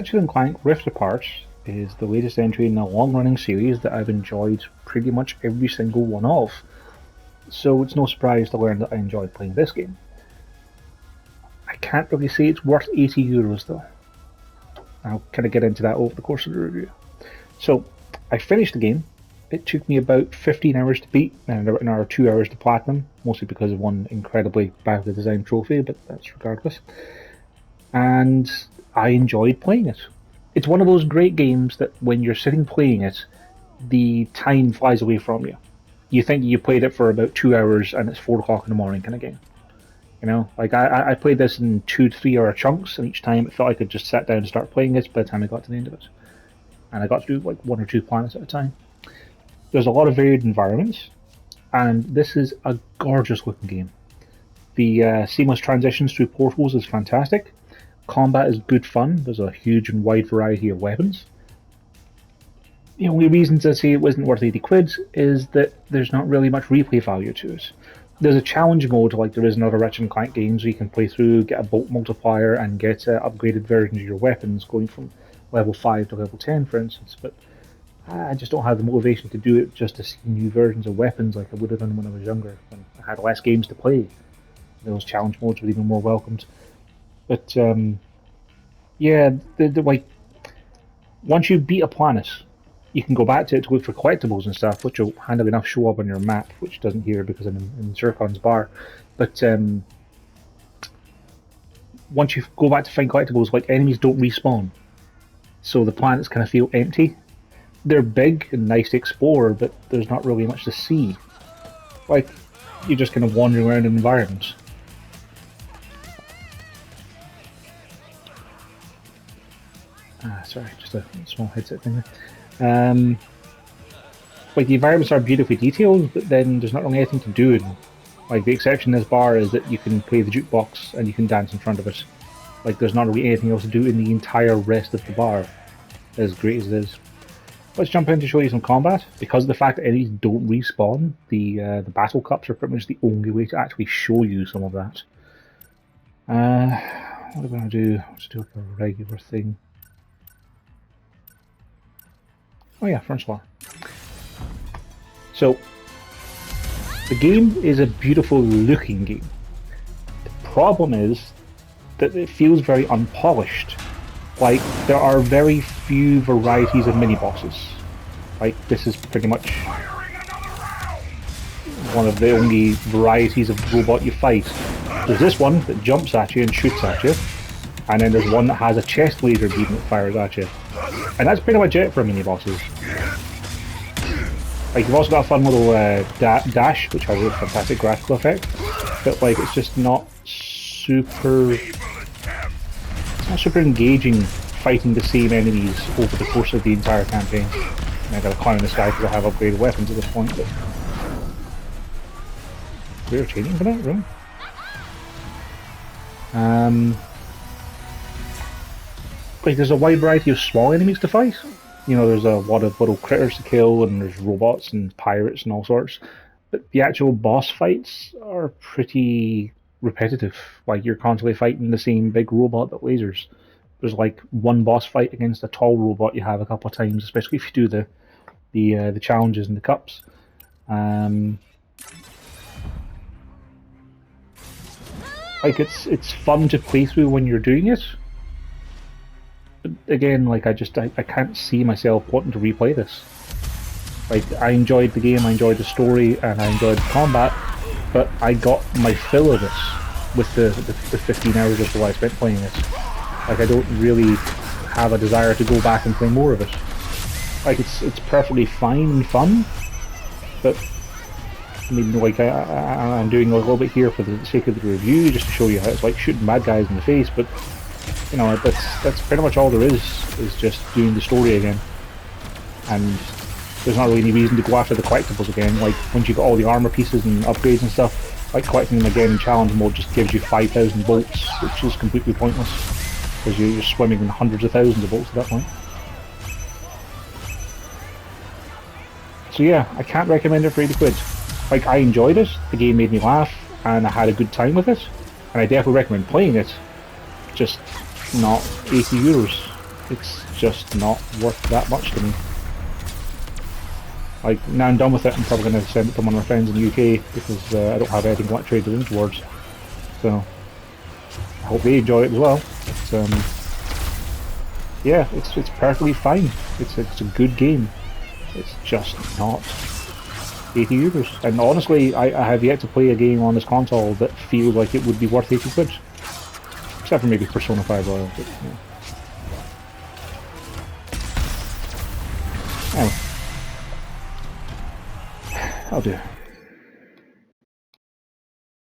Ratchet Clank Rift Apart is the latest entry in a long-running series that I've enjoyed pretty much every single one of, so it's no surprise to learn that I enjoyed playing this game. I can't really say it's worth €80 though. I'll kind of get into that over the course of the review. So, I finished the game. It took me about 15 hours to beat and another 2 hours to platinum, mostly because of one incredibly badly designed trophy, but that's regardless. And I enjoyed playing it. It's one of those great games that when you're sitting playing it, the time flies away from you. You think you played it for about 2 hours and it's 4 o'clock in the morning kind of game. You know, like I played this in 2 to 3 hour chunks, and each time it felt I could just sit down and start playing it by the time I got to the end of it. And I got to do like 1 or 2 planets at a time. There's a lot of varied environments, and this is a gorgeous looking game. The seamless transitions through portals is fantastic. Combat is good fun. There's a huge and wide variety of weapons. The only reasons I say it wasn't worth 80 quid is that there's not really much replay value to it. There's a challenge mode like there is in other Ratchet Clank games where you can play through, get a bolt multiplier, and get upgraded versions of your weapons going from level 5 to level 10, for instance, but I just don't have the motivation to do it just to see new versions of weapons like I would have done when I was younger, when I had less games to play. Those challenge modes were even more welcomed. But yeah, like once you beat a planet, you can go back to it to look for collectibles and stuff, which will handily enough show up on your map, which doesn't here because I'm in Zircon's bar. But once you go back to find collectibles, like enemies don't respawn, so the planets kind of feel empty. They're big and nice to explore, but there's not really much to see. Like you're just kind of wandering around in environments. Sorry, just a small headset thing there. Like the environments are beautifully detailed, but then there's not really anything to do in them. Like the exception in this bar is that you can play the jukebox and you can dance in front of it. Like there's not really anything else to do in the entire rest of the bar, as great as it is. Let's jump in to show you some combat. Because of the fact that enemies don't respawn, the battle cups are pretty much the only way to actually show you some of that. What are we going to do? Let's do like a regular thing. Oh yeah, front swan. So, the game is a beautiful looking game. The problem is that it feels very unpolished. Like, there are very few varieties of mini-bosses. Like, this is pretty much one of the only varieties of robot you fight. There's this one that jumps at you and shoots at you, and then there's one that has a chest laser beam that fires at you. And that's pretty much it for mini-bosses. Like, you've also got a fun little dash, which has a fantastic graphical effect, but like, it's just not super... It's not super engaging fighting the same enemies over the course of the entire campaign. And I gotta climb in the sky because I have upgraded weapons at this point, but... We're changing for that, really? Like, there's a wide variety of small enemies to fight. You know, there's a lot of little critters to kill, and there's robots and pirates and all sorts. But the actual boss fights are pretty repetitive. Like, you're constantly fighting the same big robot that lasers. There's like one boss fight against a tall robot you have a couple of times, especially if you do the challenges and the cups. Like, it's fun to play through when you're doing it. But again, like I can't see myself wanting to replay this. Like, I enjoyed the game, I enjoyed the story, and I enjoyed the combat, but I got my fill of it with the 15 hours or so I spent playing it. Like, I don't really have a desire to go back and play more of it. Like, it's perfectly fine and fun, but I mean, like, I'm doing a little bit here for the sake of the review, just to show you how it's like shooting bad guys in the face, but you know, that's pretty much all there is just doing the story again. And there's not really any reason to go after the collectibles again. Like, once you got all the armor pieces and upgrades and stuff, like, collecting them again in challenge mode just gives you 5,000 bolts, which is completely pointless, because you're swimming in hundreds of thousands of bolts at that point. So yeah, I can't recommend it for 80 quid. Like, I enjoyed it, the game made me laugh, and I had a good time with it, and I definitely recommend playing it, just not €80. It's just not worth that much to me. Like, now I'm done with it, I'm probably going to send it to one of my friends in the UK because I don't have anything to trade it in towards. So, I hope they enjoy it as well. But, yeah, it's perfectly fine. It's a good game. It's just not €80. And honestly, I have yet to play a game on this console that feels like it would be worth 80 quid. Except for maybe Persona 5 Royal. But, yeah. Anyway, I'll do.